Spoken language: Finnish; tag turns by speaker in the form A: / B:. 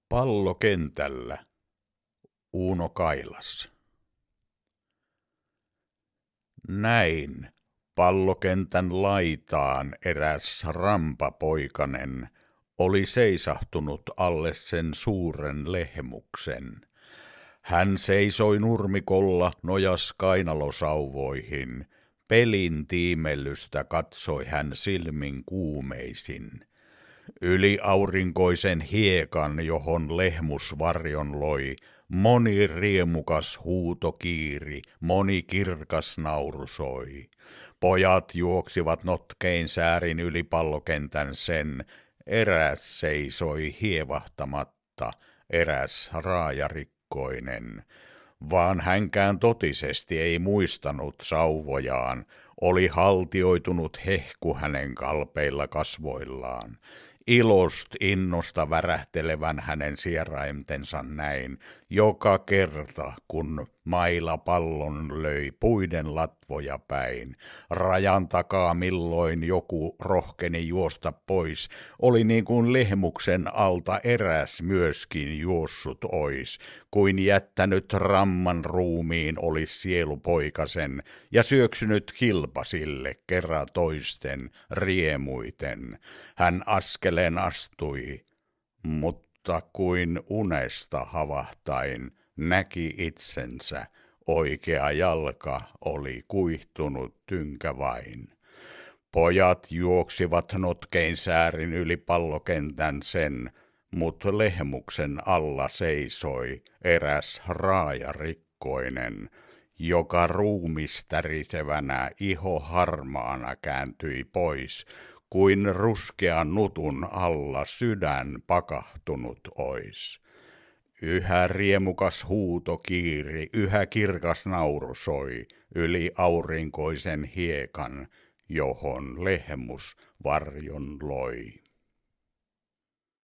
A: Pallokentällä. Uuno Kailas. Näin pallokentän laitaan eräs rampapoikanen oli seisahtunut alle sen suuren lehmuksen. Hän seisoi nurmikolla, nojas kainalosauvoihin. Pelin tiimellystä katsoi hän silmin kuumeisin. Yli aurinkoisen hiekan, johon lehmus varjon loi, moni riemukas huuto kiiri, moni kirkas nauru soi. Pojat juoksivat notkein säärin yli pallokentän sen, eräs seisoi hievahtamatta, eräs raajarikkoinen. Vaan hänkään totisesti ei muistanut sauvojaan, oli haltioitunut hehku hänen kalpeilla kasvoillaan. Ilost innosta värähtelevän hänen sieraimtensa näin, joka kerta kun maila pallon löi puiden latvoja päin. Rajan takaa milloin joku rohkeni juosta pois, oli niin kuin lehmuksen alta eräs myöskin juossut ois, kuin jättänyt ramman ruumiin olis sielupoikasen ja syöksynyt kilpasille kerran toisten riemuiten. Hän askeleen astui, mutta kuin unesta havahtain näki itsensä, oikea jalka oli kuihtunut tynkä vain. Pojat juoksivat notkein säärin yli pallokentän sen, mut lehmuksen alla seisoi eräs raajarikkoinen, joka ruumistärisevänä iho harmaana kääntyi pois, kuin ruskean nutun alla sydän pakahtunut ois. Yhä riemukas huuto kiiri, yhä kirkas nauru soi yli aurinkoisen hiekan, johon lehmus varjon loi.